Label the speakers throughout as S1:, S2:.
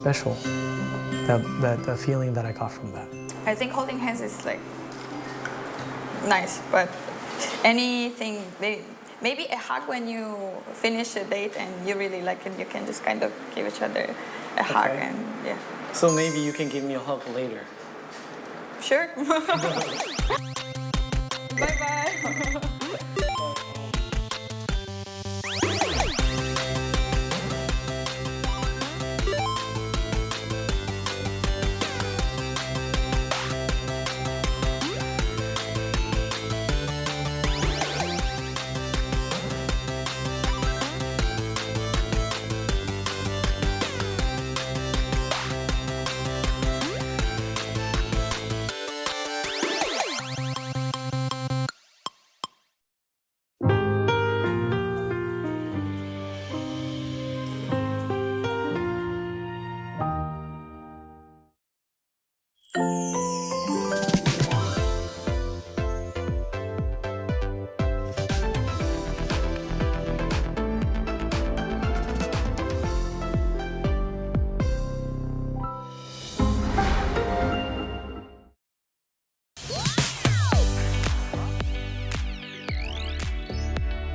S1: special, the feeling that I got from that.
S2: I think holding hands is like nice, but anything, maybe a hug when you finish a date and you really like it, you can just kind of give each other a hug and yeah.
S1: So maybe you can give me a hug later.
S2: Sure. Bye-bye.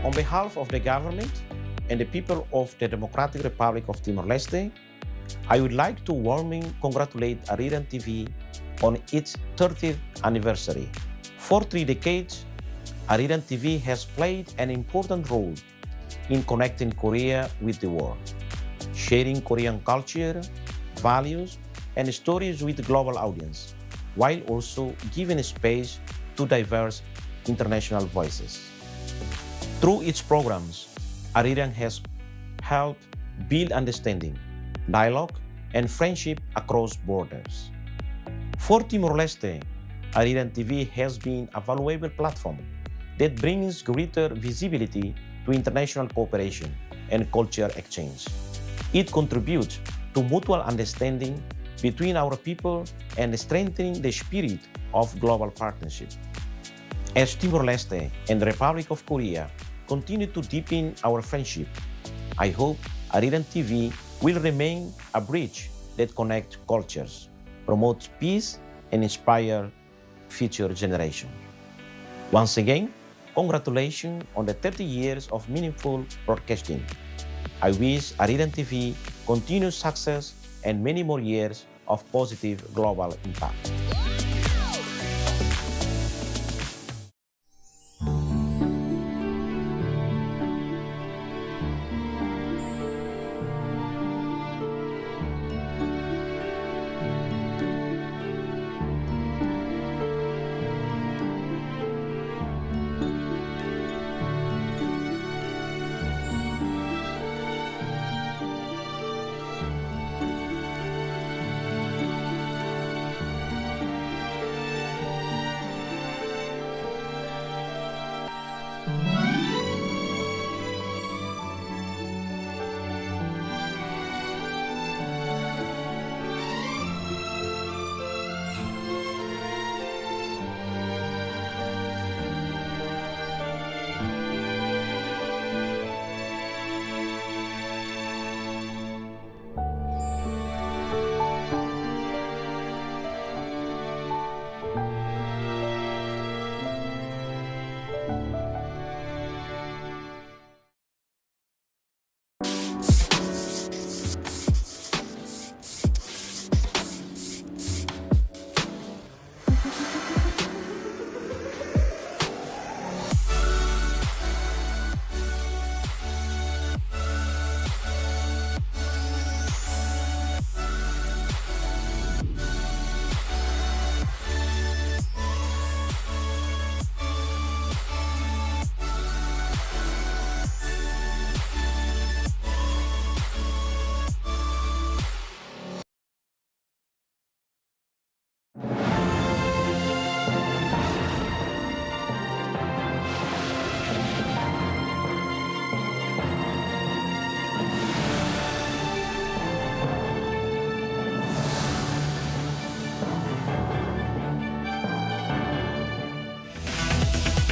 S3: On behalf of the government and the people of the Democratic Republic of Timor-Leste, I would like to warmly congratulate Arirang TV on its 30th anniversary. For 3 decades, Arirang TV has played an important role in connecting Korea with the world, sharing Korean culture, values, and stories with the global audience, while also giving space to diverse international voices. Through its programs, Arirang has helped build understanding, dialogue, and friendship across borders. For Timor-Leste, Arirang TV has been a valuable platform that brings greater visibility to international cooperation and culture exchange. It contributes to mutual understanding between our people and strengthening the spirit of global partnership. As Timor-Leste and the Republic of Korea continue to deepen our friendship, I hope Arirang TV will remain a bridge that connects cultures, promotes peace, and inspires future generations. Once again, congratulations on the 30 years of meaningful broadcasting. I wish Arirang TV continued success and many more years of positive global impact.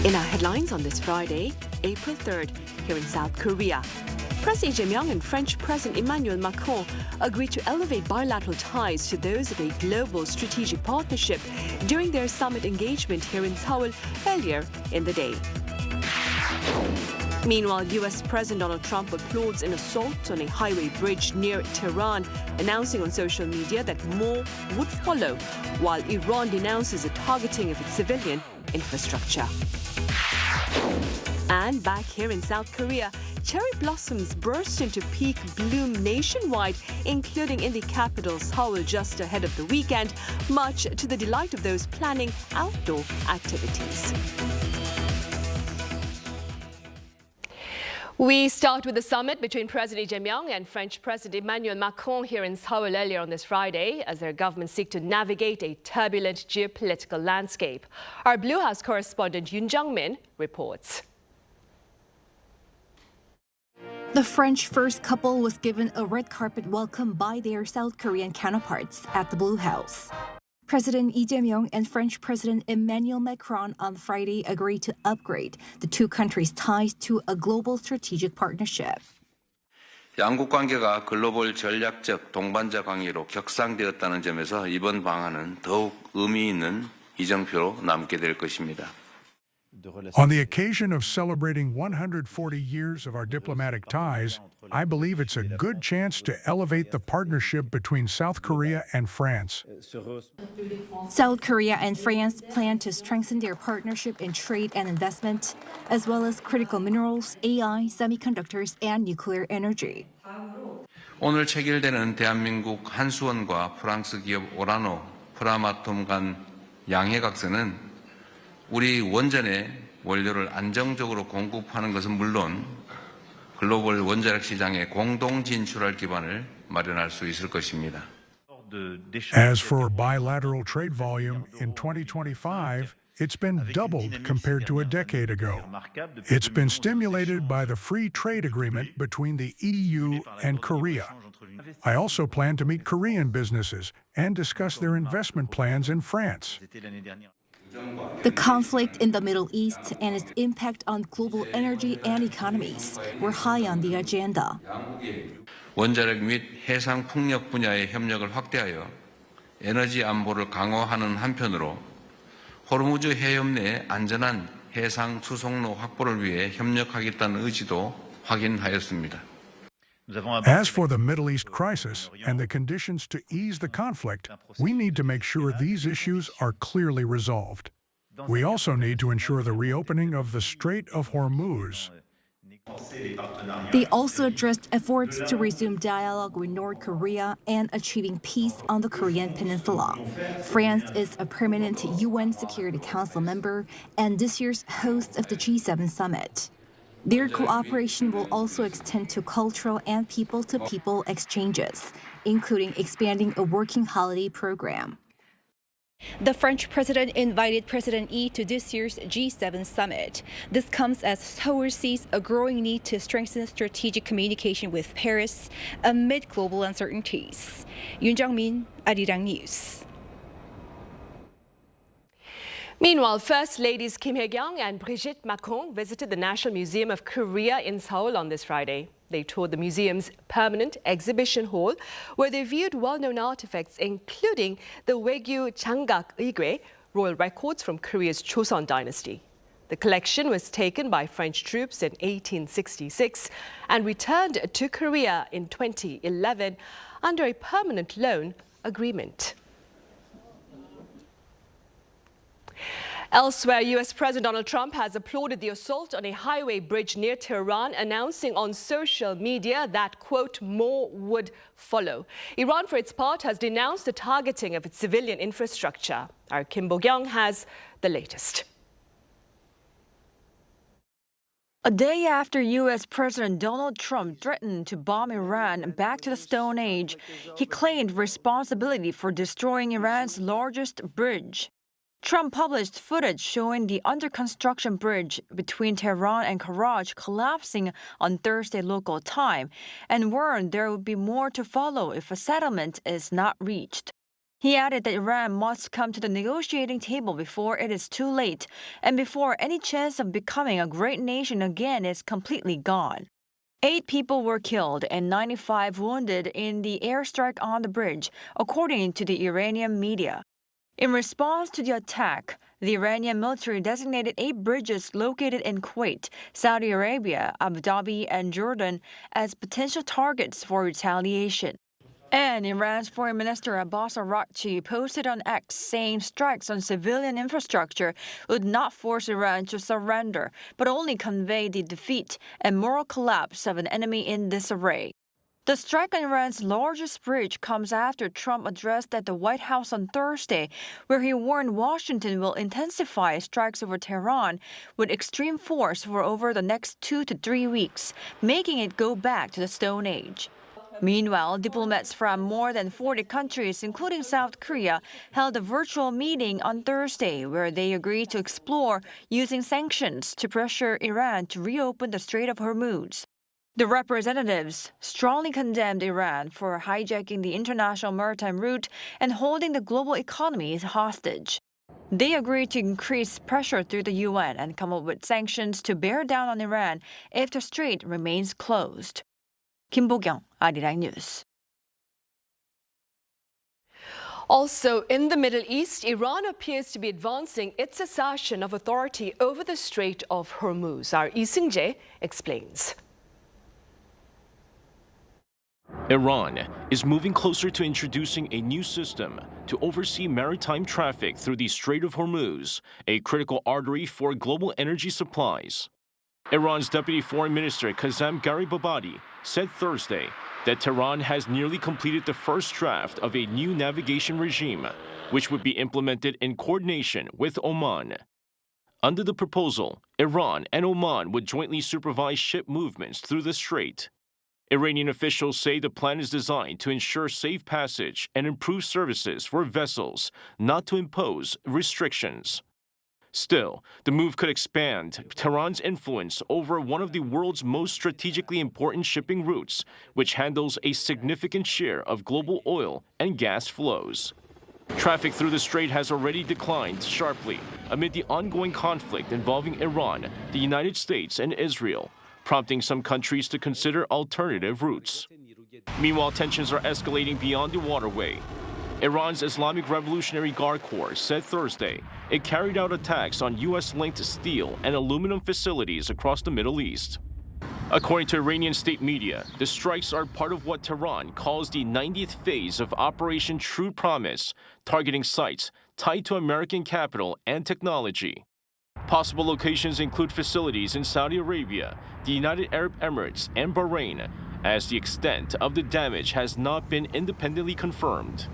S4: In our headlines on this Friday, April 3rd, here in South Korea, President Lee Jae-myung and French President Emmanuel Macron agreed to elevate bilateral ties to those of a global strategic partnership during their summit engagement here in Seoul earlier in the day. Meanwhile, U.S. President Donald Trump applauds an assault on a highway bridge near Tehran, announcing on social media that more would follow, while Iran denounces a targeting of its civilian infrastructure. And back here in South Korea, cherry blossoms burst into peak bloom nationwide, including in the capital, Seoul, just ahead of the weekend, much to the delight of those planning outdoor activities. We start with the summit between President Lee Jae-myung and French President Emmanuel Macron here in Seoul earlier on this Friday, as their governments seek to navigate a turbulent geopolitical landscape. Our Blue House correspondent Yoon Jung-min reports.
S5: The French first couple was given a red carpet welcome by their South Korean counterparts at the Blue House. President Lee Jae-myung and French President Emmanuel Macron on Friday agreed to upgrade the two countries' ties to a global strategic partnership.
S6: 양국 관계가 글로벌 전략적 동반자 관계로 격상되었다는 점에서 이번 방안은 더욱 의미 있는 이정표로 남게 될 것입니다.
S7: On the occasion of celebrating 140 years of our diplomatic ties, I believe it's a good chance to elevate the partnership between South Korea and France.
S5: South Korea and France plan to strengthen their partnership in trade and investment, as well as critical minerals, AI, semiconductors, and nuclear energy.
S6: 오늘 체결되는 대한민국 한수원과 프랑스 기업 오라노, 프라마톰 간 양해각서는 우리 원전의 원료를 안정적으로 공급하는 것은 물론 글로벌 원자력 시장에 공동 진출할 기반을 마련할 수 있을 것입니다.
S7: As for bilateral trade volume in 2025, it's been doubled compared to a decade ago. It's been stimulated by the free trade agreement between the EU and Korea. I also plan to meet Korean businesses and discuss their investment plans in France.
S5: The conflict in the Middle East and its impact on global energy and economies were high on the agenda.
S6: 원자력 및 해상 풍력 분야의 협력을 확대하여 에너지 안보를 강화하는 한편으로 호르무즈 해협 내 안전한 해상 수송로 확보를 위해 협력하겠다는 의지도 확인하였습니다.
S7: As for the Middle East crisis and the conditions to ease the conflict, we need to make sure these issues are clearly resolved. We also need to ensure the reopening of the Strait of Hormuz.
S5: They also addressed efforts to resume dialogue with North Korea and achieving peace on the Korean peninsula. France is a permanent UN Security Council member and this year's host of the G7 summit. Their cooperation will also extend to cultural and people-to-people exchanges, including expanding a working holiday program. The French president invited President Yi to this year's G7 summit. This comes as Seoul sees a growing need to strengthen strategic communication with Paris amid global uncertainties. Yoon Jung-min, Arirang News.
S4: Meanwhile, First Ladies Kim Hye-kyung and Brigitte Macron visited the Nat'l Museum of Korea in Seoul on this Friday. They toured the museum's permanent exhibition hall, where they viewed well-known artifacts, including the Waegyu Changgak Igwe, royal records from Korea's Joseon dynasty. The collection was taken by French troops in 1866 and returned to Korea in 2011 under a permanent loan agreement. Elsewhere, U.S. President Donald Trump has applauded the assault on a highway bridge near Tehran, announcing on social media that, quote, more would follow. Iran, for its part, has denounced the targeting of its civilian infrastructure. Our Kim Bo-kyung has the latest.
S8: A day after U.S. President Donald Trump threatened to bomb Iran back to the Stone Age, he claimed responsibility for destroying Iran's largest bridge. Trump published footage showing the under-construction bridge between Tehran and Karaj collapsing on Thursday local time and warned there would be more to follow if a settlement is not reached. He added that Iran must come to the negotiating table before it is too late and before any chance of becoming a great nation again is completely gone. 8 people were killed and 95 wounded in the airstrike on the bridge, according to the Iranian media. In response to the attack, the Iranian military designated 8 bridges located in Kuwait, Saudi Arabia, Abu Dhabi, and Jordan as potential targets for retaliation. And Iran's Foreign Minister Abbas Araghchi posted on X saying strikes on civilian infrastructure would not force Iran to surrender, but only convey the defeat and moral collapse of an enemy in disarray. The strike on Iran's largest bridge comes after Trump addressed at the White House on Thursday, where he warned Washington will intensify strikes over Tehran with extreme force for over the next 2 to 3 weeks, making it go back to the Stone Age. Meanwhile, diplomats from more than 40 countries, including South Korea, held a virtual meeting on Thursday where they agreed to explore using sanctions to pressure Iran to reopen the Strait of Hormuz. The representatives strongly condemned Iran for hijacking the international maritime route and holding the global economy hostage. They agreed to increase pressure through the UN and come up with sanctions to bear down on Iran if the strait remains closed. Kim Bo-kyung, Arirang News.
S4: Also, in the Middle East, Iran appears to be advancing its assertion of authority over the Strait of Hormuz. Our Lee Seung-jae explains.
S9: Iran is moving closer to introducing a new system to oversee maritime traffic through the Strait of Hormuz, a critical artery for global energy supplies. Iran's Deputy Foreign Minister Kazem Garibabadi said Thursday that Tehran has nearly completed the first draft of a new navigation regime, which would be implemented in coordination with Oman. Under the proposal, Iran and Oman would jointly supervise ship movements through the strait. Iranian officials say the plan is designed to ensure safe passage and improve services for vessels, not to impose restrictions. Still, the move could expand Tehran's influence over one of the world's most strategically important shipping routes, which handles a significant share of global oil and gas flows. Traffic through the strait has already declined sharply amid the ongoing conflict involving Iran, the United States, and Israel, prompting some countries to consider alternative routes. Meanwhile, tensions are escalating beyond the waterway. Iran's Islamic Revolutionary Guard Corps said Thursday it carried out attacks on U.S.-linked steel and aluminum facilities across the Middle East. According to Iranian state media, the strikes are part of what Tehran calls the 90th phase of Operation True Promise, targeting sites tied to American capital and technology. Possible locations include facilities in Saudi Arabia, the United Arab Emirates, and Bahrain, as the extent of the damage has not been independently confirmed.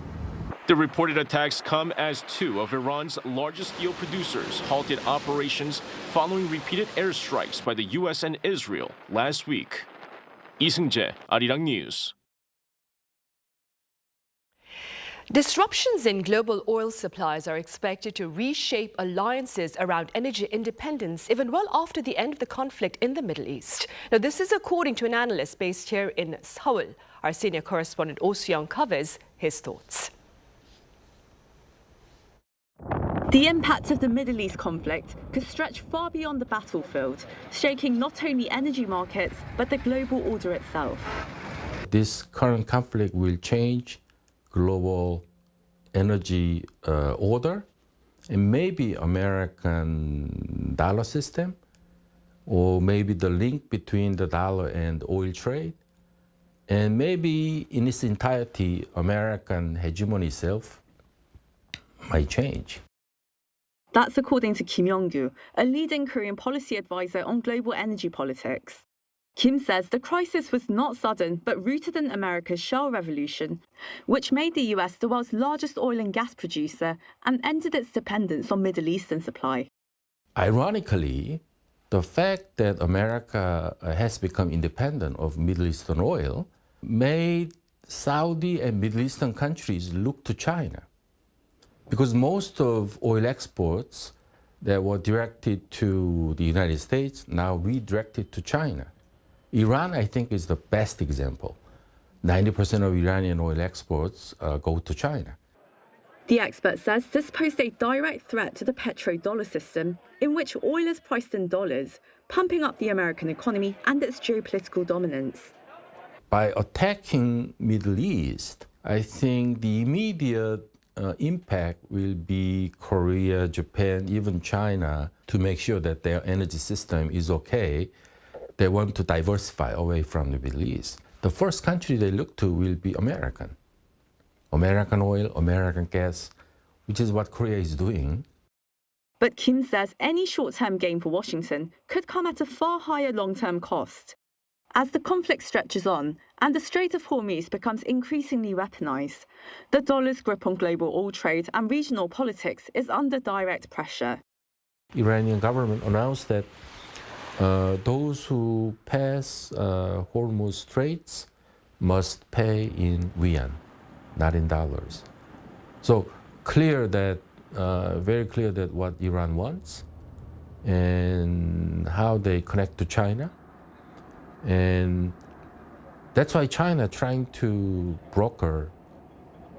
S9: The reported attacks come as 2 of Iran's largest steel producers halted operations following repeated airstrikes by the U.S. and Israel last week. Lee Seung-jae, Arirang News.
S4: Disruptions in global oil supplies are expected to reshape alliances around energy independence even well after the end of the conflict in the Middle East. Now, this is according to an analyst based here in Seoul. Our senior correspondent Oh Soo-young covers his thoughts.
S10: The impact of the Middle East conflict could stretch far beyond the battlefield, shaking not only energy markets, but the global order itself.
S11: This current conflict will change global energy order and maybe American dollar system, or maybe the link between the dollar and oil trade, and maybe in its entirety, American hegemony itself might change.
S10: That's according to Kim Yong-gu, a leading Korean policy advisor on global energy politics. Kim says the crisis was not sudden, but rooted in America's shale revolution, which made the US the world's largest oil and gas producer and ended its dependence on Middle Eastern supply.
S11: Ironically, the fact that America has become independent of Middle Eastern oil made Saudi and Middle Eastern countries look to China. Because most of oil exports that were directed to the United States now redirected to China. Iran, I think, is the best example. 90% of Iranian oil exports go to China.
S10: The expert says this posed a direct threat to the petrodollar system, in which oil is priced in dollars, pumping up the American economy and its geopolitical dominance.
S11: By attacking Middle East, I think the immediate impact will be Korea, Japan, even China, to make sure that their energy system is okay. They want to diversify away from the Middle East. The first country they look to will be American. American oil, American gas, which is what Korea is doing.
S10: But Kim says any short-term gain for Washington could come at a far higher long-term cost. As the conflict stretches on and the Strait of Hormuz becomes increasingly weaponized, the dollar's grip on global oil trade and regional politics is under direct pressure.
S11: Iranian government announced that those who pass Hormuz Straits must pay in yuan, not in dollars. So clear that, very clear that what Iran wants and how they connect to China. And that's why China trying to broker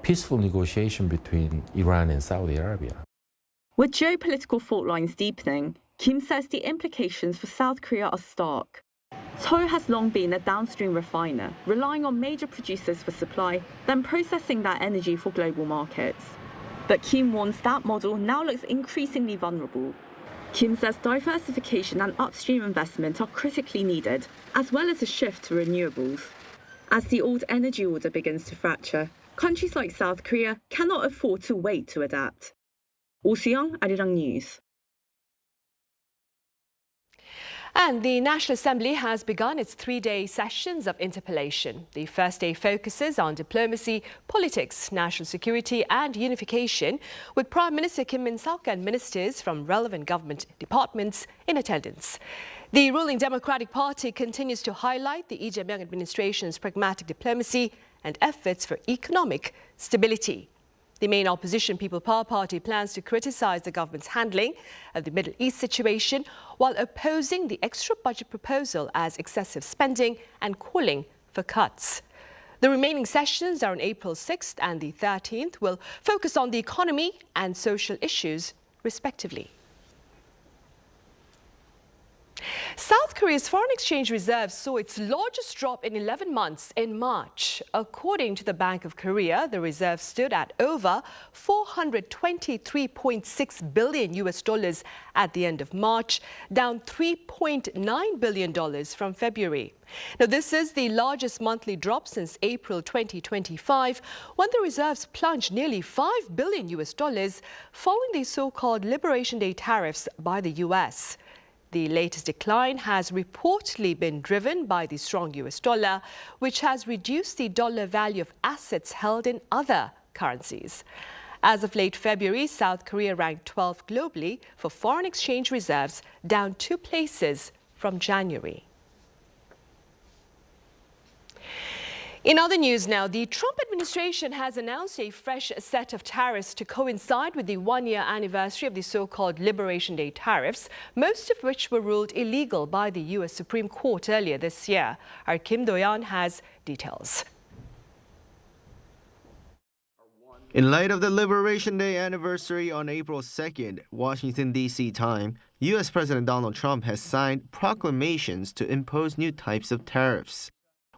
S11: peaceful negotiation between Iran and Saudi Arabia.
S10: With geopolitical fault lines deepening, Kim says the implications for South Korea are stark. Seoul has long been a downstream refiner, relying on major producers for supply, then processing that energy for global markets. But Kim warns that model now looks increasingly vulnerable. Kim says diversification and upstream investment are critically needed, as well as a shift to renewables. As the old energy order begins to fracture, countries like South Korea cannot afford to wait to adapt. Oh Soo-young, Arirang News.
S4: And the National Assembly has begun its three-day sessions of interpellation. The first day focuses on diplomacy, politics, national security and unification, with Prime Minister Kim Min-seok and ministers from relevant government departments in attendance. The ruling Democratic Party continues to highlight the Lee Jae-myung administration's pragmatic diplomacy and efforts for economic stability. The main opposition People Power Party plans to criticize the government's handling of the Middle East situation while opposing the extra budget proposal as excessive spending and calling for cuts. The remaining sessions are on April 6th and the 13th will focus on the economy and social issues, respectively. South Korea's foreign exchange reserves saw its largest drop in 11 months in March. According to the Bank of Korea, the reserve stood at over $423.6 billion at the end of March, down $3.9 billion from February. Now, this is the largest monthly drop since April 2025, when the reserves plunged nearly $5 billion following the so-called Liberation Day tariffs by the U.S. The latest decline has reportedly been driven by the strong US dollar, which has reduced the dollar value of assets held in other currencies. As of late February, South Korea ranked 12th globally for foreign exchange reserves, down 2 places from January. In other news now, the Trump administration has announced a fresh set of tariffs to coincide with the one-year anniversary of the so-called Liberation Day tariffs, most of which were ruled illegal by the U.S. Supreme Court earlier this year. Our Kim Do-yeon has details.
S12: In light of the Liberation Day anniversary on April 2nd, Washington, D.C. time, U.S. President Donald Trump has signed proclamations to impose new types of tariffs.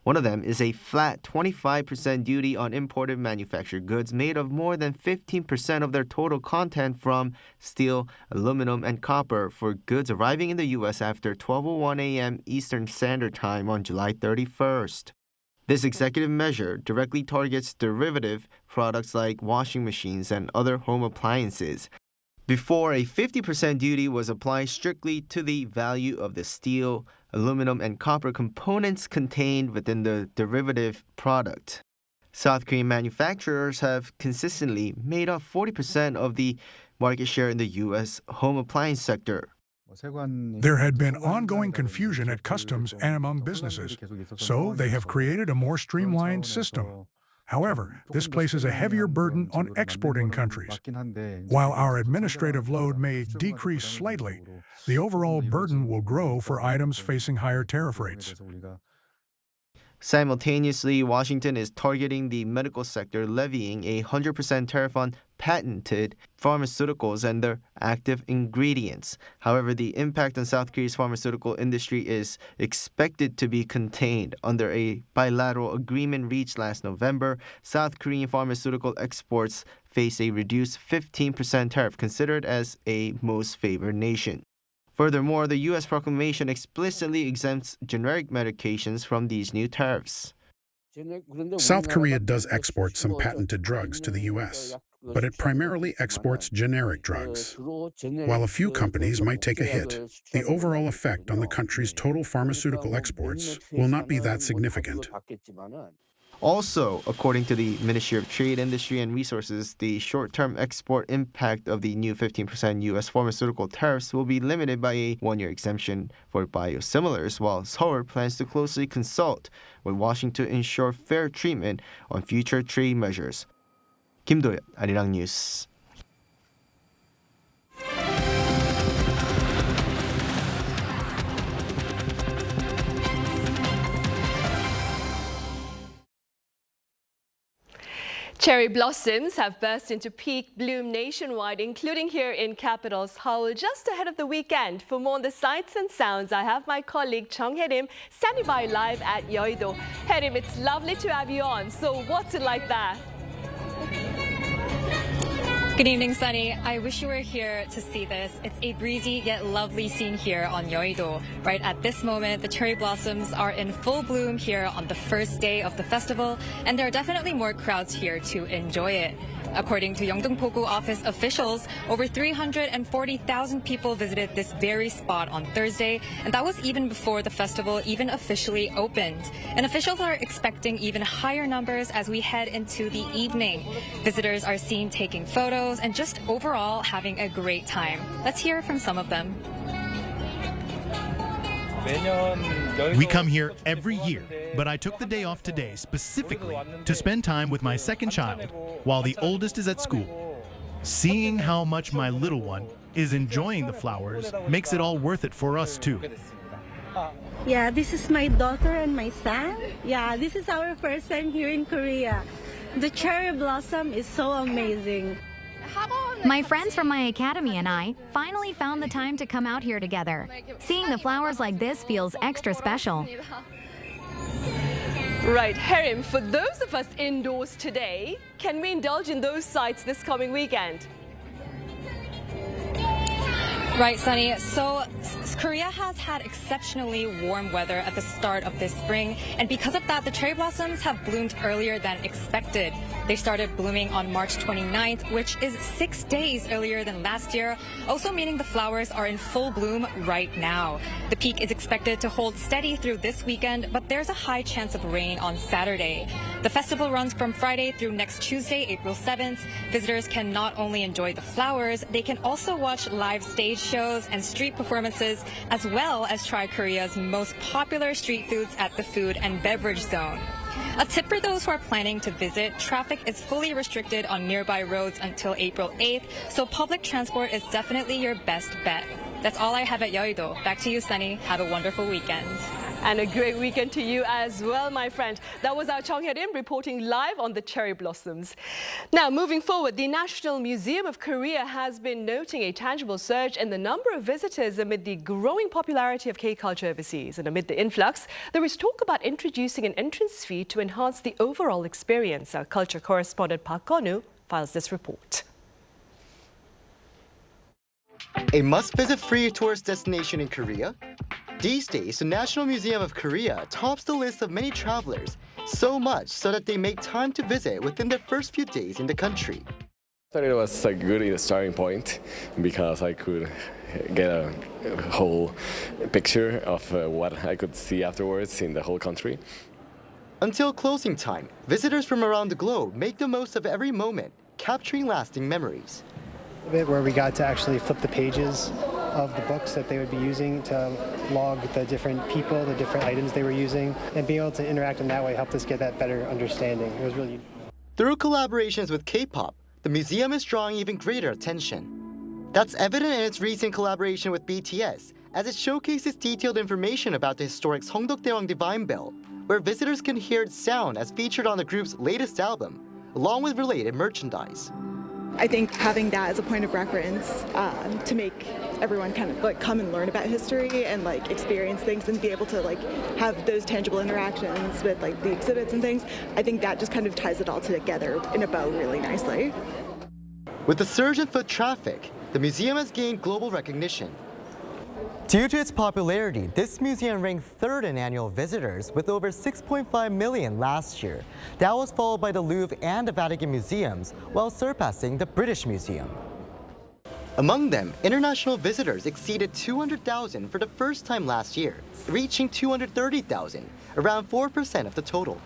S12: One of them is a flat 25% duty on imported manufactured goods made of more than 15% of their total content from steel, aluminum, and copper for goods arriving in the U.S. after 12:01 a.m. Eastern Standard Time on July 31st. This executive measure directly targets derivative products like washing machines and other home appliances. Before, a 50% duty was applied strictly to the value of the steel, aluminum, and copper components contained within the derivative product. South Korean manufacturers have consistently made up 40% of the market share in the U.S. home appliance sector.
S7: There had been ongoing confusion at customs and among businesses, so they have created a more streamlined system. However, this places a heavier burden on exporting countries. While our administrative load may decrease slightly, the overall burden will grow for items facing higher tariff rates.
S12: Simultaneously, Washington is targeting the medical sector, levying a 100% tariff on patented pharmaceuticals and their active ingredients. However, the impact on South Korea's pharmaceutical industry is expected to be contained. Under a bilateral agreement reached last November, South Korean pharmaceutical exports face a reduced 15% tariff, considered as a most favored nation. Furthermore, the U.S. proclamation explicitly exempts generic medications from these new tariffs.
S13: South Korea does export some patented drugs to the U.S., but it primarily exports generic drugs. While a few companies might take a hit, the overall effect on the country's total pharmaceutical exports will not be that significant.
S12: Also, according to the Ministry of Trade, Industry and Resources, the short-term export impact of the new 15% U.S. pharmaceutical tariffs will be limited by a one-year exemption for biosimilars, while Seoul plans to closely consult with Washington to ensure fair treatment on future trade measures. Kim Do-yeon, Arirang News.
S4: Cherry blossoms have burst into peak bloom nationwide, including here in capital Seoul, just ahead of the weekend. For more on the sights and sounds, I have my colleague Chung Hae-rim standing by live at Yeouido. Hae-rim, it's lovely to have you on. So what's it like there?
S14: Good evening, Sunny. I wish you were here to see this. It's a breezy yet lovely scene here on Yeouido. Right at this moment, the cherry blossoms are in full bloom here on the first day of the festival, and there are definitely more crowds here to enjoy it. According to Yeongdeung-pogu office officials, over 340,000 people visited this very spot on Thursday, and that was even before the festival even officially opened. And officials are expecting even higher numbers as we head into the evening. Visitors are seen taking photos and just overall having a great time. Let's hear from some of them.
S15: We come here every year, but I took the day off today specifically to spend time with my second child while the oldest is at school. Seeing how much my little one is enjoying the flowers makes it all worth it for us too.
S16: Yeah, this is my daughter and my son. Yeah, this is our first time here in Korea. The cherry blossom is so amazing.
S17: My friends from my academy and I finally found the time to come out here together. Seeing the flowers like this feels extra special.
S4: Right, Hae-rim, for those of us indoors today, can we indulge in those sights this coming weekend?
S14: Right, Sunny. So Korea has had exceptionally warm weather at the start of this spring, and because of that, the cherry blossoms have bloomed earlier than expected. They started blooming on March 29th, which is 6 days earlier than last year, also meaning the flowers are in full bloom right now. The peak is expected to hold steady through this weekend, but there's a high chance of rain on Saturday. The festival runs from Friday through next Tuesday, April 7th. Visitors can not only enjoy the flowers, they can also watch live stage shows and street performances, as well as try Korea's most popular street foods at the food and beverage zone. A tip for those who are planning to visit, traffic is fully restricted on nearby roads until April 8th, so public transport is definitely your best bet. That's all I have at Yeouido. Back to you, Sunny. Have a wonderful weekend.
S4: And a great weekend to you as well, my friend. That was our Chung Hae-rim reporting live on the cherry blossoms. Now, moving forward, the National Museum of Korea has been noting a tangible surge in the number of visitors amid the growing popularity of K-culture overseas. And amid the influx, there is talk about introducing an entrance fee to enhance the overall experience. Our culture correspondent Park Konu files this report.
S18: A must-visit free tourist destination in Korea? These days, the National Museum of Korea tops the list of many travelers, so much so that they make time to visit within their first few days in the country.
S19: I thought it was a good starting point because I could get a whole picture of what I could see afterwards in the whole country.
S18: Until closing time, visitors from around the globe make the most of every moment, capturing lasting memories.
S20: Where we got to actually flip the pages of the books that they would be using to log the different people, the different items they were using, and being able to interact in that way helped us get that better understanding. It was really
S18: Through collaborations with K-pop, the museum is drawing even greater attention. That's evident in its recent collaboration with BTS, as it showcases detailed information about the historic Seongdeok-daewang Divine Bell, where visitors can hear its sound as featured on the group's latest album, along with related merchandise.
S21: I think having that as a point of reference to make everyone kind of like come and learn about history and like experience things and be able to like have those tangible interactions with like the exhibits and things, I think that just kind of ties it all together in a bow really nicely.
S18: With the surge in foot traffic, the museum has gained global recognition. Due to its popularity, this museum ranked third in annual visitors with over 6.5 million last year. That was followed by the Louvre and the Vatican museums, while surpassing the British Museum. Among them, international visitors exceeded 200,000 for the first time last year, reaching 230,000, around 4% of the total.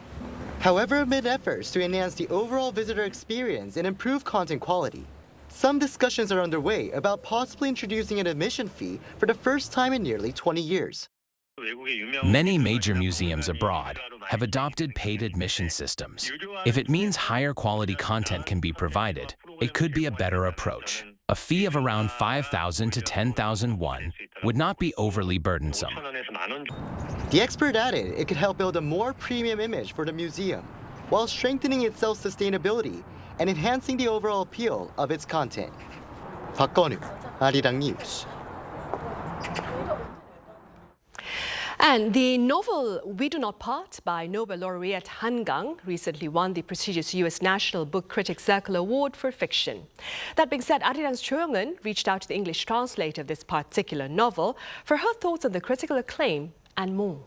S18: However, amid efforts to enhance the overall visitor experience and improve content quality, some discussions are underway about possibly introducing an admission fee for the first time in nearly 20 years.
S22: Many major museums abroad have adopted paid admission systems. If it means higher quality content can be provided, it could be a better approach. A fee of around 5,000 to 10,000 won would not be overly burdensome.
S18: The expert added it could help build a more premium image for the museum, while strengthening its self-sustainability and enhancing the overall appeal of its content. 박건우, Arirang News.
S4: And the novel We Do Not Part by Nobel laureate Han Gang recently won the prestigious U.S. National Book Critics Circle Award for fiction. That being said, Arirang's Cho Young-eun reached out to the English translator of this particular novel for her thoughts on the critical acclaim and more.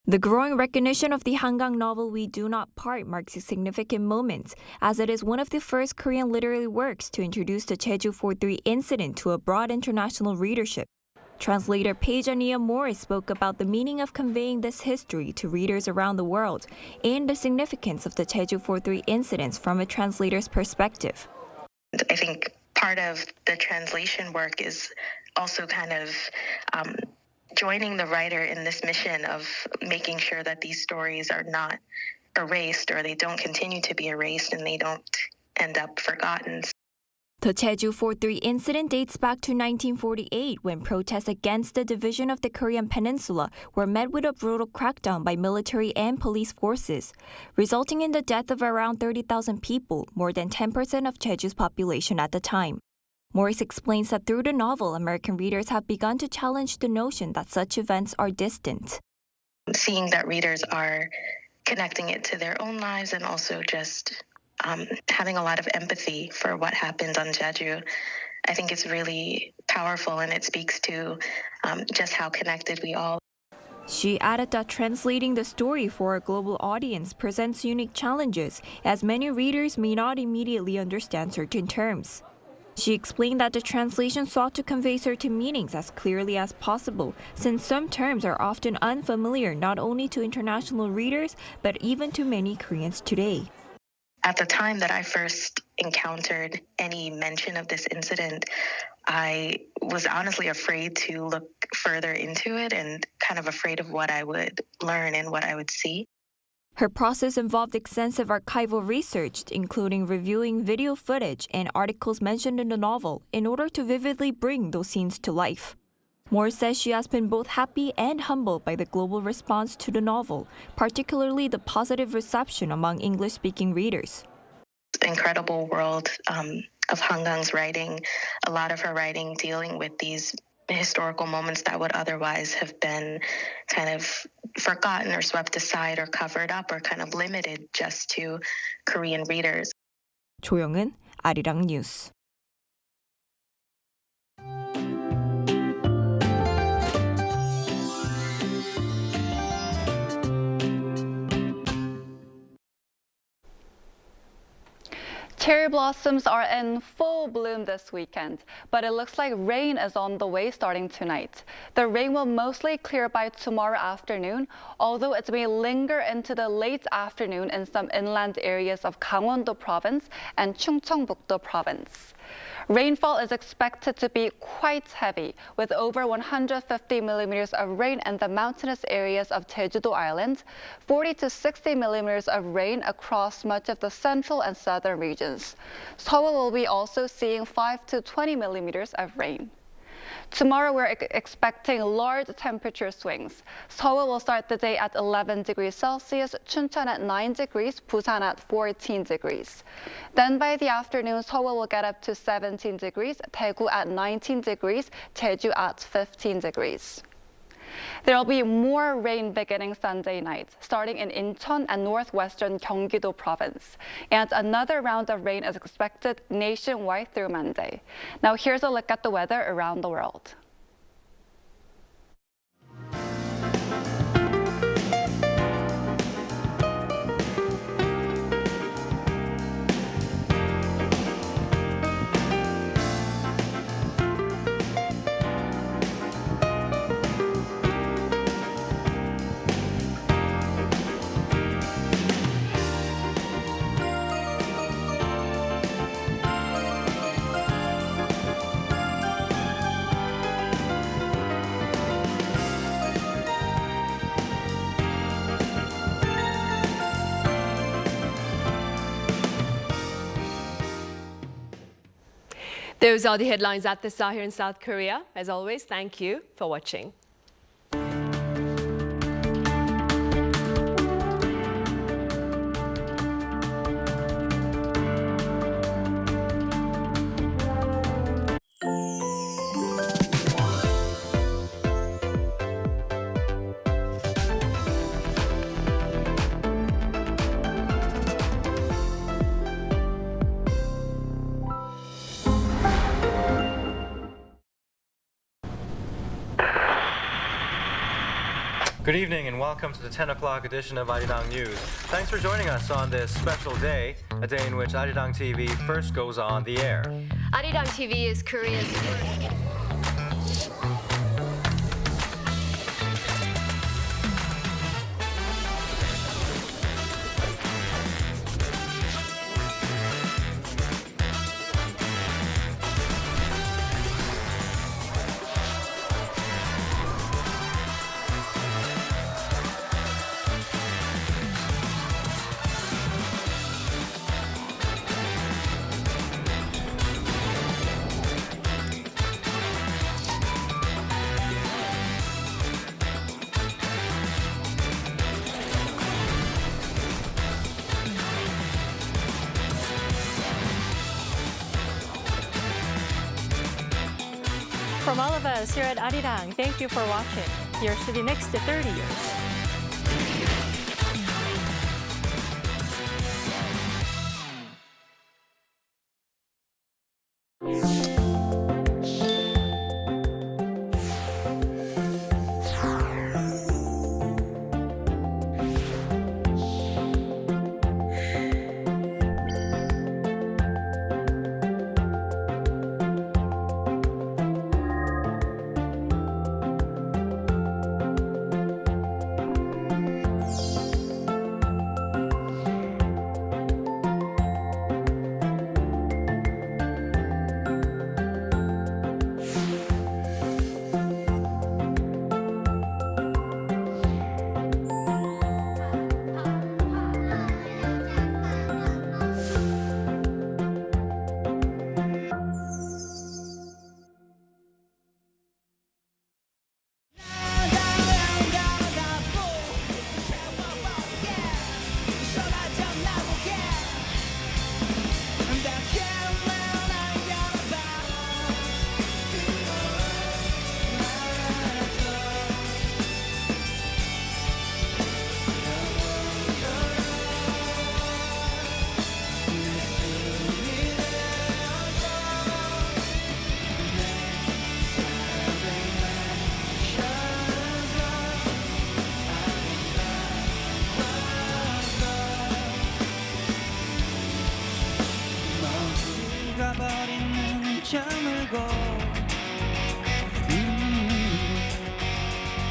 S5: The growing recognition of the Han Gang novel We Do Not Part marks a significant moment, as it is one of the first Korean literary works to introduce the Jeju 4-3 incident to a broad international readership. Translator Paige-Ania Morris spoke about the meaning of conveying this history to readers around the world and the significance of the Jeju 4-3 incidents from a translator's perspective.
S23: I think part of the translation work is also kind of joining the writer in this mission of making sure that these stories are not erased, or they don't continue to be erased and they don't end up forgotten.
S5: The Jeju 4-3 incident dates back to 1948, when protests against the division of the Korean peninsula were met with a brutal crackdown by military and police forces, resulting in the death of around 30,000 people, more than 10% of Jeju's population at the time. Morris explains that through the novel, American readers have begun to challenge the notion that such events are distant.
S23: Seeing that readers are connecting it to their own lives and also just having a lot of empathy for what happened on Jeju, I think it's really powerful, and it speaks to just how connected we all are.
S5: She added that translating the story for a global audience presents unique challenges, as many readers may not immediately understand certain terms. She explained that the translation sought to convey certain meanings as clearly as possible, since some terms are often unfamiliar not only to international readers, but even to many Koreans today.
S23: At the time that I first encountered any mention of this incident, I was honestly afraid to look further into it and kind of afraid of what I would learn and what I would see.
S5: Her process involved extensive archival research, including reviewing video footage and articles mentioned in the novel, in order to vividly bring those scenes to life. Moore says she has been both happy and humbled by the global response to the novel, particularly the positive reception among English-speaking readers.
S23: The incredible world of Han Gang's writing, a lot of her writing dealing with these historical moments that would otherwise have been kind of forgotten or swept aside or covered up or kind of limited just to Korean readers.
S5: Cho Young-eun, Arirang News.
S24: Cherry blossoms are in full bloom this weekend, but it looks like rain is on the way starting tonight. The rain will mostly clear by tomorrow afternoon, although it may linger into the late afternoon in some inland areas of Gangwon-do province and Chungcheongbuk-do province. Rainfall is expected to be quite heavy, with over 150 millimeters of rain in the mountainous areas of Jeju-do Island, 40 to 60 millimeters of rain across much of the central and southern regions. Seoul will be also seeing 5 to 20 millimeters of rain. Tomorrow we're expecting large temperature swings. Seoul will start the day at 11 degrees Celsius, Chuncheon at 9 degrees, Busan at 14 degrees. Then by the afternoon, Seoul will get up to 17 degrees, Daegu at 19 degrees, Jeju at 15 degrees. There will be more rain beginning Sunday night, starting in Incheon and northwestern Gyeonggi-do province. And another round of rain is expected nationwide through Monday. Now here's a look at the weather around the world.
S4: Those are the headlines at this hour here in South Korea. As always, thank you for watching.
S1: Good evening and welcome to the 10 o'clock edition of Arirang News. Thanks for joining us on this special day, a day in which Arirang TV first goes on the air.
S2: Arirang TV is Korea's
S3: From all of us here at Arirang, thank you for watching. Here's to the next 30 years.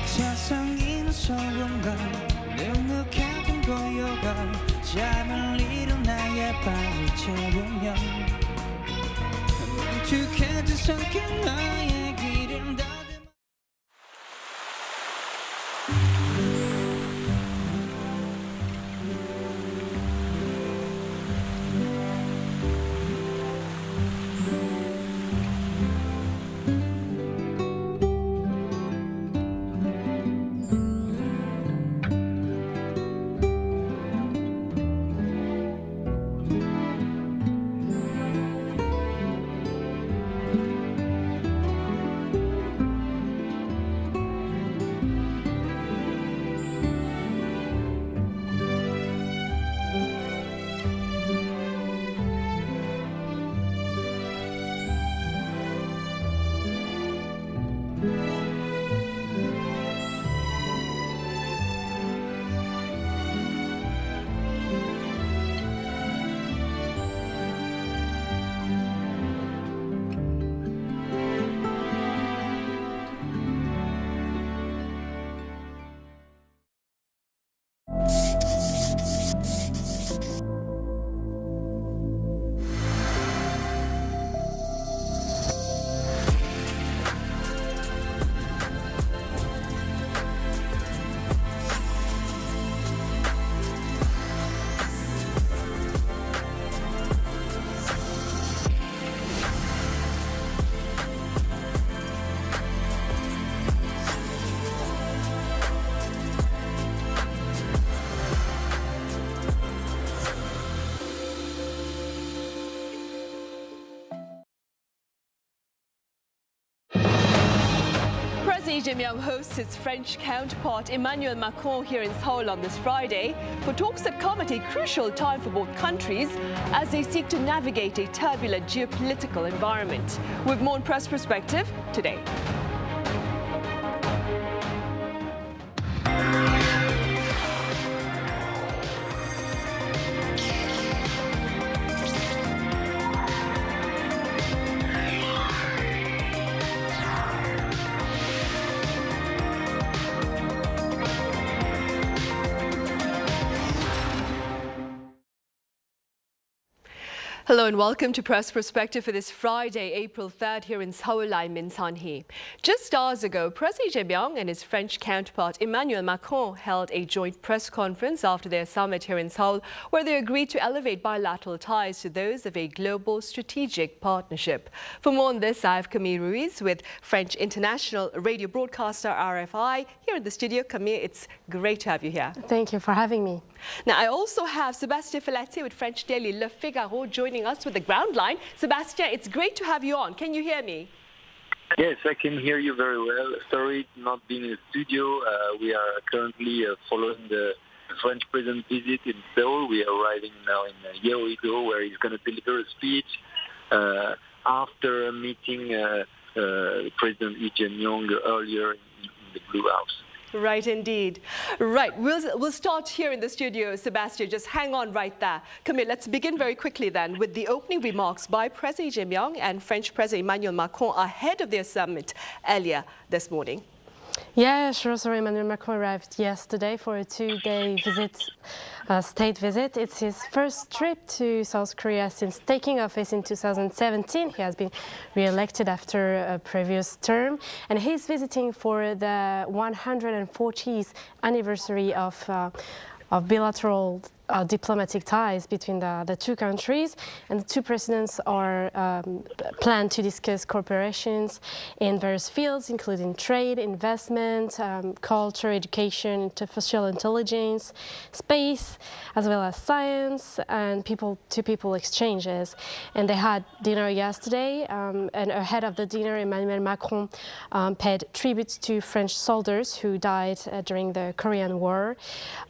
S6: 세상이 서운가 눅눅해진 고요가 잠을 이룬 나의 밤을 채우면 뭉툭해진 성격 나의 길을 다듬어
S4: Lee Jae-myung hosts his French counterpart Emmanuel Macron here in Seoul on this Friday for talks that come at a crucial time for both countries as they seek to navigate a turbulent geopolitical environment. With more on Press Perspective today. Hello and welcome to Press Perspective for this Friday, April 3rd here in Seoul. I'm Min Sun-hee. Just hours ago, President Lee Jae-myung and his French counterpart Emmanuel Macron held a joint press conference after their summit here in Seoul, where they agreed to elevate bilateral ties to those of a global strategic partnership. For more on this, I have Camille Ruiz with French international radio broadcaster RFI here in the studio. Camille, it's great to have you here.
S8: Thank you for having me.
S4: Now, I also have Sébastien Felletti with French daily Le Figaro joining us with the ground line. Sébastien, it's great to have you on. Can you hear me?
S9: Yes, I can hear you very well. Sorry not being in the studio. We are currently following the French president's visit in Seoul. We are arriving now in Yeouido, where he's going to deliver a speech after meeting President Lee Jae-myung earlier in the Blue House.
S4: Right, indeed. Right, we'll start here in the studio, Sébastien. Just hang on right there. Camille, let's begin very quickly then with the opening remarks by President Lee Jae-myung and French President Emmanuel Macron ahead of their summit earlier this morning.
S8: Yeah, sure. So Emmanuel Macron arrived yesterday for a two-day visit, state visit. It's his first trip to South Korea since taking office in 2017. He has been re-elected after a previous term, and he's visiting for the 140th anniversary of bilateral diplomatic ties between the two countries, and the two presidents are plan to discuss cooperations in various fields, including trade, investment, culture, education, artificial intelligence, space, as well as science and people-to-people exchanges. And they had dinner yesterday, and ahead of the dinner, Emmanuel Macron paid tribute to French soldiers who died during the Korean War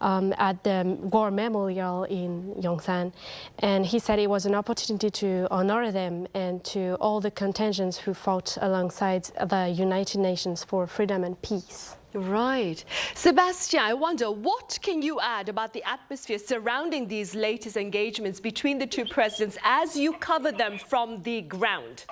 S8: at the War Memorial in Yongsan, and he said it was an opportunity to honor them and to all the contingents who fought alongside the United Nations for freedom and peace.
S4: Right. Sébastien, I wonder, what can you add about the atmosphere surrounding these latest engagements between the two presidents as you cover them from the ground?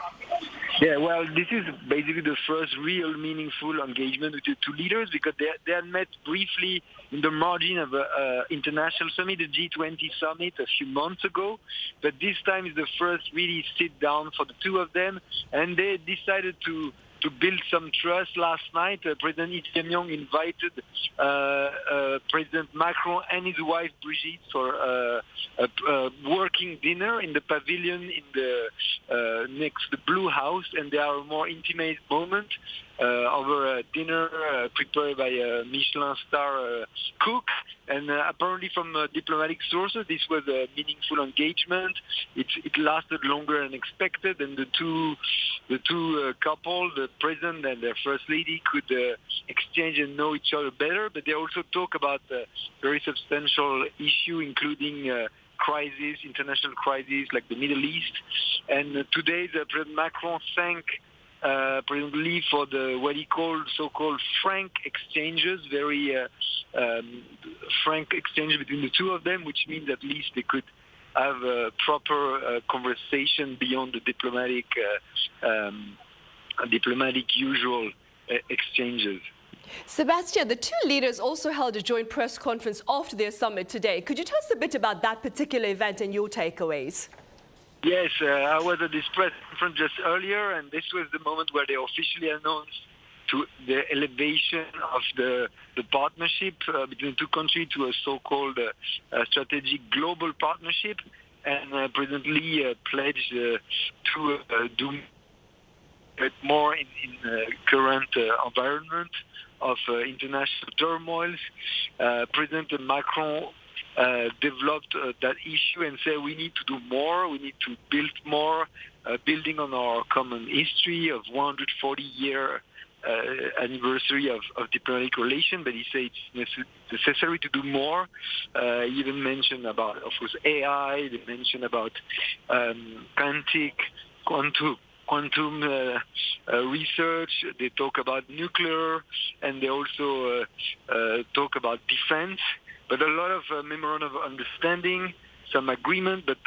S9: Yeah, well, this is basically the first real meaningful engagement with the two leaders, because they had met briefly in the margin of an international summit, the G20 summit, a few months ago. But this time is the first really sit down for the two of them, and they decided to build some trust. Last night, President Lee Jae-myung invited President Macron and his wife Brigitte for a working dinner in the pavilion in the next to the Blue House, and they are a more intimate moment over a dinner prepared by a Michelin star cook. And apparently from diplomatic sources, this was a meaningful engagement. It lasted longer than expected, and the two couple, the president and the first lady, could exchange and know each other better. But they also talk about very substantial issue, including crises, international crises like the Middle East. And today, the President Macron thanked President Lee for what he called so-called frank exchanges, very frank exchange between the two of them, which means at least they could have a proper conversation beyond the diplomatic usual exchanges.
S4: Sébastien, the two leaders also held a joint press conference after their summit today. Could you tell us a bit about that particular event and your takeaways?
S9: Yes, I was at this press conference just earlier, and this was the moment where they officially announced to the elevation of the partnership between the two countries to a so-called strategic global partnership. And President Lee pledged to do more in the current environment of international turmoils. President Macron developed that issue and said we need to do more, we need to build more, building on our common history of 140-year anniversary of diplomatic relation, but he said it's necessary to do more. He even mentioned about, of course, AI. They mentioned about quantum research. They talk about nuclear, and they also talk about defense. But a lot of memorandum of understanding, some agreement, but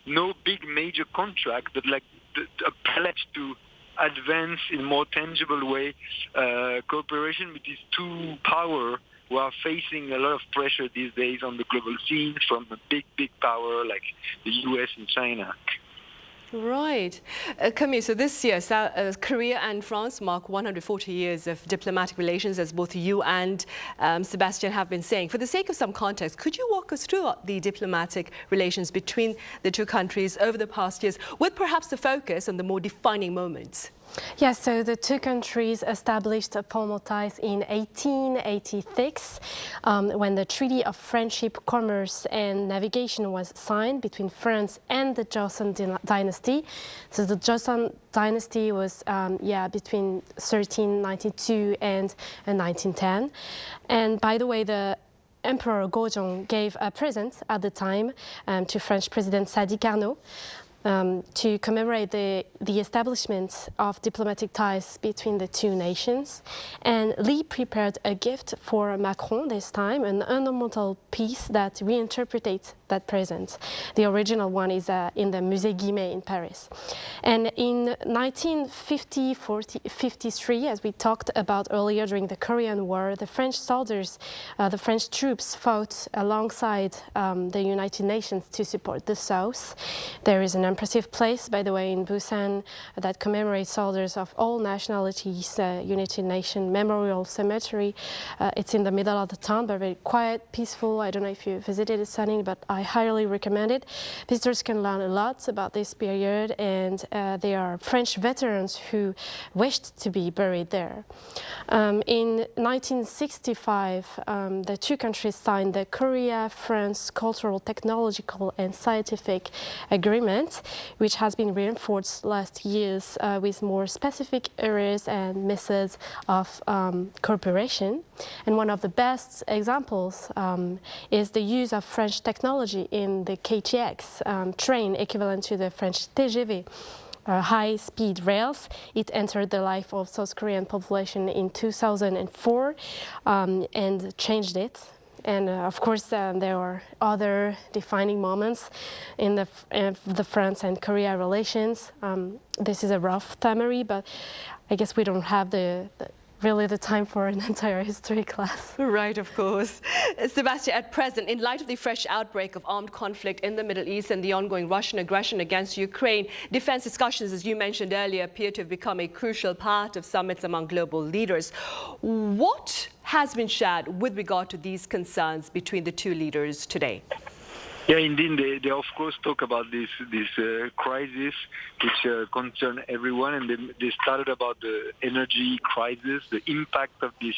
S9: no big major contract, but like a pledge to advance in a more tangible way cooperation with these two powers who are facing a lot of pressure these days on the global scene from a big power like the US and China.
S4: Right. Camille, so this year, Korea and France mark 140 years of diplomatic relations, as both you and Sebastian have been saying. For the sake of some context, could you walk us through the diplomatic relations between the two countries over the past years, with perhaps the focus on the more defining moments?
S8: Yes, so the two countries established formal ties in 1886 when the Treaty of Friendship, Commerce and Navigation was signed between France and the Joseon dynasty. So the Joseon dynasty was between 1392 and 1910. And by the way, the Emperor Gojong gave a present at the time to French President Sadi Carnot to commemorate the establishment of diplomatic ties between the two nations. And Lee prepared a gift for Macron this time, an ornamental piece that reinterprets that present. The original one is in the Musée Guimet in Paris. And in 1953, as we talked about earlier during the Korean War, the French soldiers, the French troops fought alongside the United Nations to support the South. There is an impressive place, by the way, in Busan that commemorates soldiers of all nationalities, United Nations Memorial Cemetery. It's in the middle of the town, but very quiet, peaceful. I don't know if you visited it, Sunny, but I highly recommend it. Visitors can learn a lot about this period, and there are French veterans who wished to be buried there. In 1965, the two countries signed the Korea-France Cultural, Technological and Scientific Agreement, which has been reinforced last years with more specific areas and methods of cooperation. And one of the best examples is the use of French technology in the KTX train, equivalent to the French TGV. High-speed rails. It entered the life of South Korean population in 2004 and changed it. And of course, there are other defining moments in the France and Korea relations. This is a rough summary, but I guess we don't have really the time for an entire history class.
S4: Right, of course. Sebastian, at present, in light of the fresh outbreak of armed conflict in the Middle East and the ongoing Russian aggression against Ukraine, defense discussions, as you mentioned earlier, appear to have become a crucial part of summits among global leaders. What has been shared with regard to these concerns between the two leaders today?
S9: Yeah, indeed, they of course talk about this crisis, which concern everyone, and they started about the energy crisis, the impact of this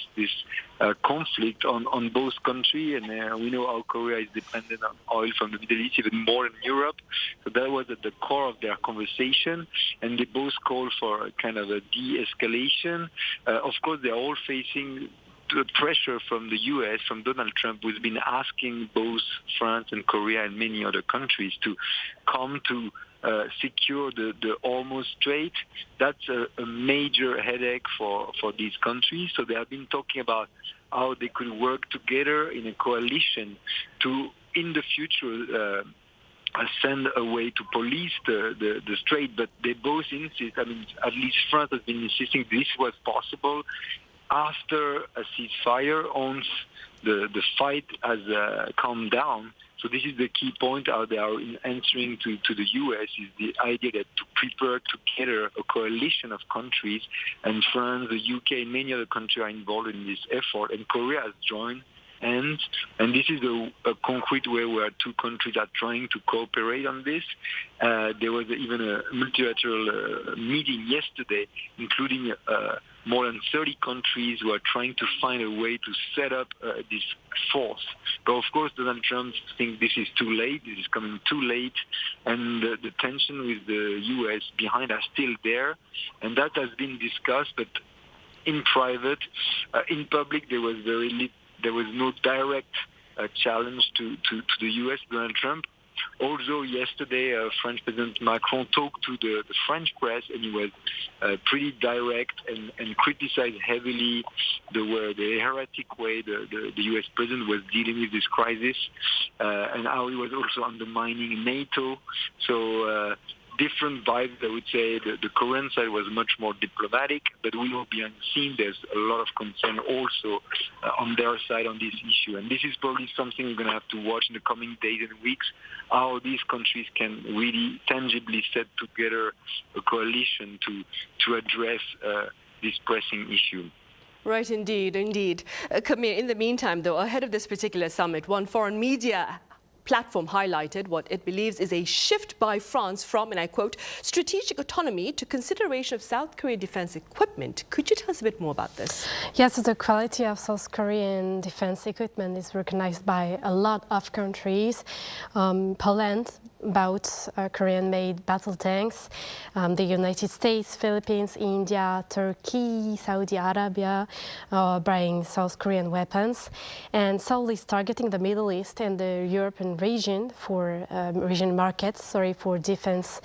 S9: conflict on both countries, and we know how Korea is dependent on oil from the Middle East, even more in Europe. So that was at the core of their conversation, and they both called for a kind of a de-escalation. Of course, they're all facing the pressure from the U.S., from Donald Trump, who's been asking both France and Korea and many other countries to come to secure the Hormuz Strait. That's a major headache for these countries. So they have been talking about how they could work together in a coalition to, in the future, send a way to police the strait. But they both insist, I mean, at least France has been insisting this was possible after a ceasefire, once the fight has calmed down. So this is the key point out there in answering to the U.S. is the idea that to prepare together a coalition of countries, and France, the U.K., and many other countries are involved in this effort, and Korea has joined. And this is a concrete way where two countries are trying to cooperate on this. There was even a multilateral meeting yesterday, including more than 30 countries who are trying to find a way to set up this force. But of course, Donald Trump thinks this is too late, this is coming too late, and the tension with the U.S. behind are still there. And that has been discussed, but in private. In public, there was no direct challenge to the U.S. Donald Trump. Although yesterday French President Macron talked to the French press and he was pretty direct and criticized heavily the erratic way the U.S. president was dealing with this crisis and how he was also undermining NATO. So different vibes, I would say. The Korean side was much more diplomatic, but we will be unseen. There's a lot of concern also on their side on this issue. And this is probably something we're going to have to watch in the coming days and weeks, how these countries can really tangibly set together a coalition to address this pressing issue.
S4: Right, indeed. Camille, in the meantime, though, ahead of this particular summit, one foreign media platform highlighted what it believes is a shift by France from, and I quote, strategic autonomy to consideration of South Korean defense equipment. Could you tell us a bit more about this?
S8: Yes, so the quality of South Korean defense equipment is recognized by a lot of countries. Poland bought Korean-made battle tanks. The United States, Philippines, India, Turkey, Saudi Arabia are buying South Korean weapons. And Seoul is targeting the Middle East and the European region for region markets, for defense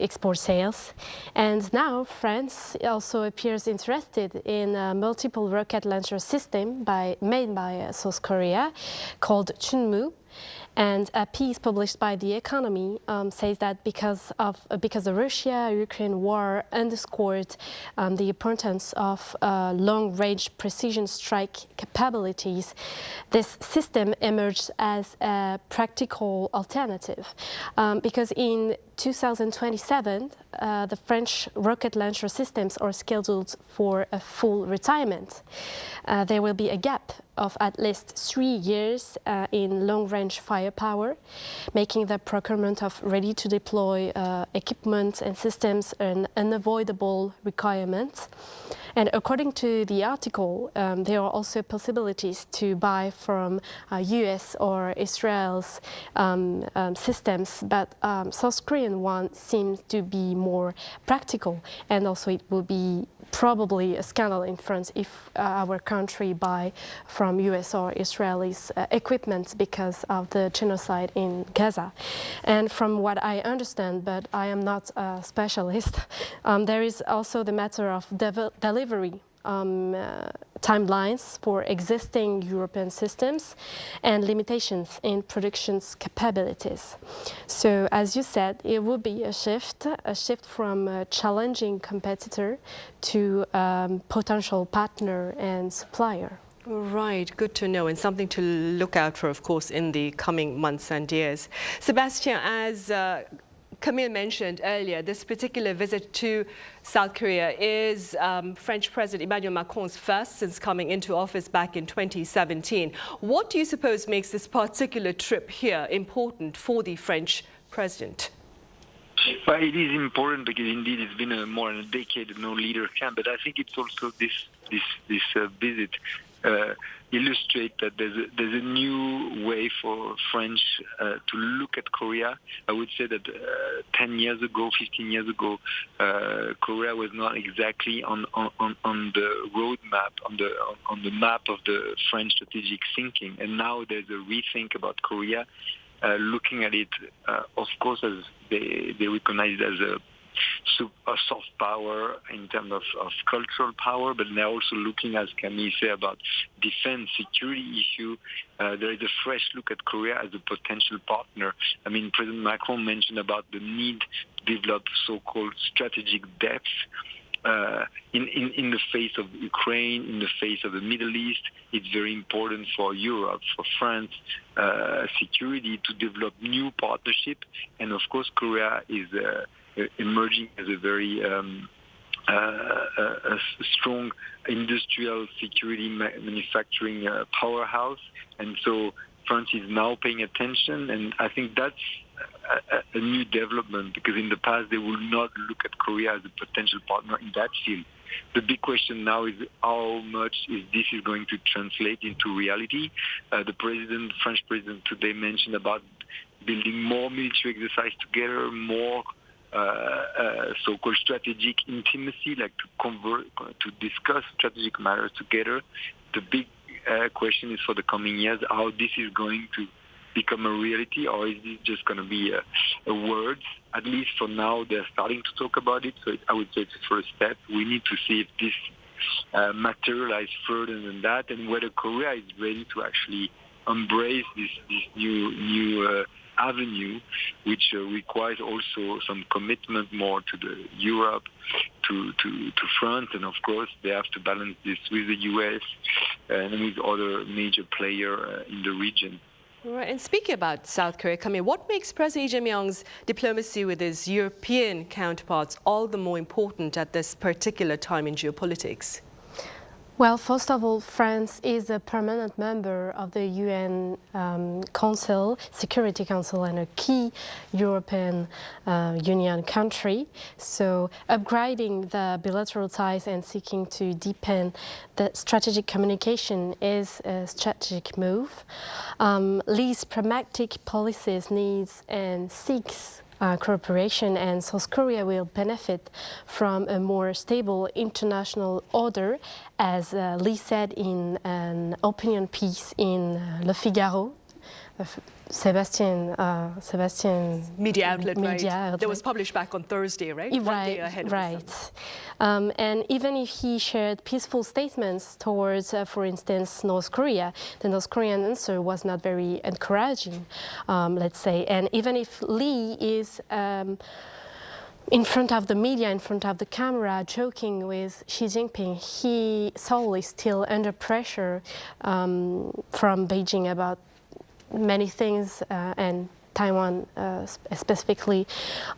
S8: export sales. And now France also appears interested in a multiple rocket launcher system made by South Korea called Chunmoo. And a piece published by The Economy says that because the Russia-Ukraine war underscored the importance of long-range precision strike capabilities, this system emerged as a practical alternative. Because in 2027, the French rocket launcher systems are scheduled for a full retirement. There will be a gap of at least 3 years in long-range firepower, making the procurement of ready-to-deploy equipment and systems an unavoidable requirement. And according to the article, there are also possibilities to buy from US or Israel's systems, but South Korean one seems to be more practical, and also it will be probably a scandal in France if our country buy from US or Israelis equipment because of the genocide in Gaza. And from what I understand, but I am not a specialist, there is also the matter of delivery timelines for existing European systems and limitations in production's capabilities. So, as you said, it will be a shift from a challenging competitor to potential partner and supplier.
S4: Right, good to know, and something to look out for, of course, in the coming months and years. Sebastian, as Camille mentioned earlier, this particular visit to South Korea is French President Emmanuel Macron's first since coming into office back in 2017. What do you suppose makes this particular trip here important for the French president?
S9: Well, it is important because indeed it's been more than a decade that no leader can, but I think it's also this visit illustrate that there's a new way for French to look at Korea. I would say that 10 years ago, 15 years ago, Korea was not exactly on the roadmap, on the map of the French strategic thinking. And now there's a rethink about Korea, looking at it, of course, as they recognize it as a soft power in terms of cultural power, but they're also looking, as Camille said, about defense security issue. There is a fresh look at Korea as a potential partner. I mean, President Macron mentioned about the need to develop so-called strategic depth in the face of Ukraine, in the face of the Middle East. It's very important for Europe, for France, security to develop new partnership. And of course, Korea is emerging as a very a strong industrial security manufacturing powerhouse. And so France is now paying attention, and I think that's a new development, because in the past they would not look at Korea as a potential partner in that field. The big question now is how much this is going to translate into reality. The French president today mentioned about building more military exercise together, more so-called strategic intimacy, like to discuss strategic matters together. The big question is for the coming years how this is going to become a reality, or is this just going to be a words? At least for now, they're starting to talk about it. So I would say it's the first step. We need to see if this materialize further than that, and whether Korea is ready to actually embrace this new avenue, which requires also some commitment more to the Europe, to France, and of course they have to balance this with the US and with other major players in the region.
S4: Right. And speaking about South Korea, Camille, what makes President Lee Jae-myung's diplomacy with his European counterparts all the more important at this particular time in geopolitics?
S8: Well, first of all, France is a permanent member of the UN Security Council, and a key European Union country. So upgrading the bilateral ties and seeking to deepen the strategic communication is a strategic move. Lee's pragmatic policies needs and seeks cooperation, and South Korea will benefit from a more stable international order, as Lee said in an opinion piece in Le Figaro. Sebastian
S4: media outlet, right? That was published back on Thursday, right?
S8: Right,
S4: one day ahead
S8: right. And even if he shared peaceful statements towards, for instance, North Korea, the North Korean answer was not very encouraging, let's say. And even if Lee is in front of the media, in front of the camera, joking with Xi Jinping, Seoul is still under pressure from Beijing about many things, and Taiwan specifically.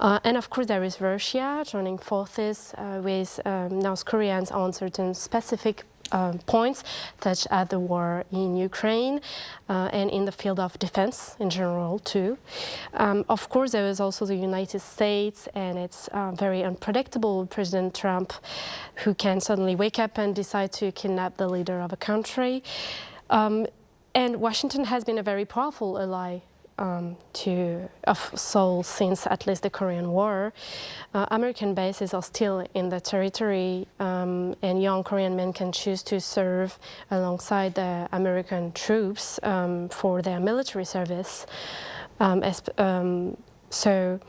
S8: And of course there is Russia joining forces with North Koreans on certain specific points, such as the war in Ukraine and in the field of defense in general too. Of course there is also the United States, and it's very unpredictable President Trump, who can suddenly wake up and decide to kidnap the leader of a country. And Washington has been a very powerful ally of Seoul since at least the Korean War. American bases are still in the territory, and young Korean men can choose to serve alongside the American troops for their military service. So,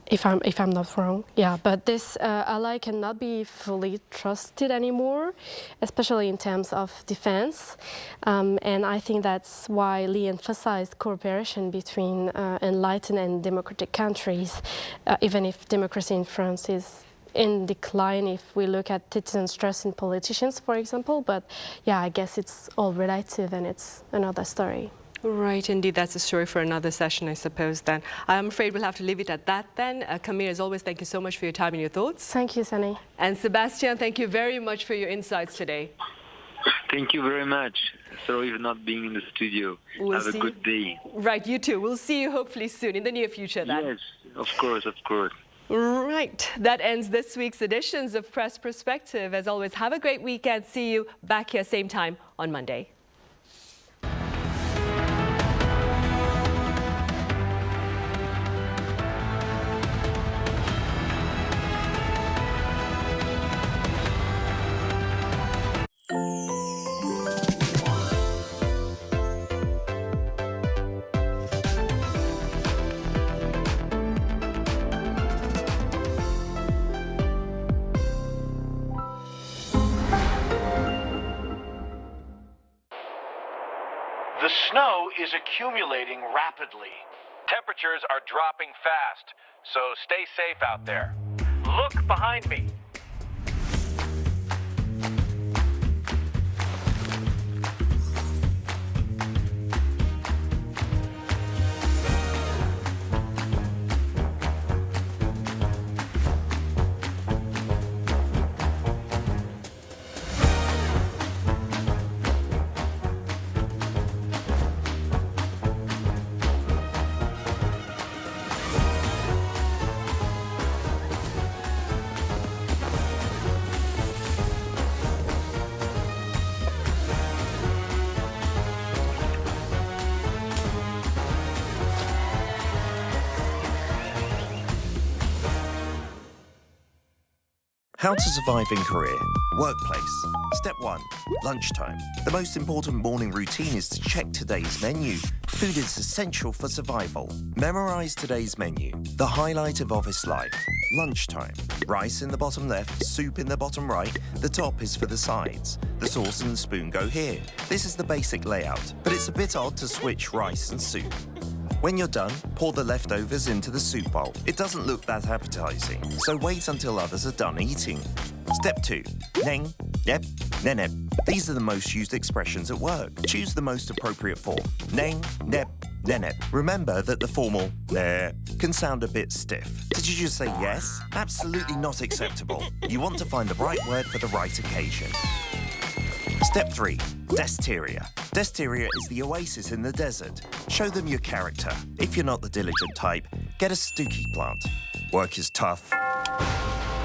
S8: if I'm not wrong, yeah. But this ally cannot be fully trusted anymore, especially in terms of defense. And I think that's why Lee emphasized cooperation between enlightened and democratic countries, even if democracy in France is in decline if we look at citizens' trust in politicians, for example. But yeah, I guess it's all relative, and it's another story.
S4: Right, indeed. That's a story for another session, I suppose, then. I'm afraid we'll have to leave it at that, then. Camille, as always, thank you so much for your time and your thoughts.
S8: Thank you, Sunny.
S4: And Sebastian, thank you very much for your insights today.
S9: Thank you very much. Sorry for not being in the studio. Have a good day.
S4: Right, you too. We'll see you hopefully soon, in the near future, then.
S9: Yes, of course, of course.
S4: Right, that ends this week's editions of Press Perspective. As always, have a great weekend. See you back here same time on Monday.
S7: The snow is accumulating rapidly.
S10: Temperatures are dropping fast, so stay safe out there. Look behind me.
S11: How to survive in Korea. Workplace. Step 1. Lunchtime. The most important morning routine is to check today's menu. Food is essential for survival. Memorize today's menu. The highlight of office life. Lunchtime. Rice in the bottom left, soup in the bottom right. The top is for the sides. The sauce and the spoon go here. This is the basic layout, but it's a bit odd to switch rice and soup. When you're done, pour the leftovers into the soup bowl. It doesn't look that appetizing, so wait until others are done eating. Step 2. Neng, nep, nenep. These are the most used expressions at work. Choose the most appropriate form. Neng, nep, nenep. Remember that the formal ne can sound a bit stiff. Did you just say yes? Absolutely not acceptable. You want to find the right word for the right occasion. Step 3. Desteria. Desteria is the oasis in the desert. Show them your character. If you're not the diligent type, get a stooky plant. Work is tough.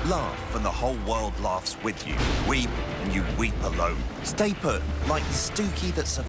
S11: Laugh and the whole world laughs with you. Weep and you weep alone. Stay put like the stooky that survives.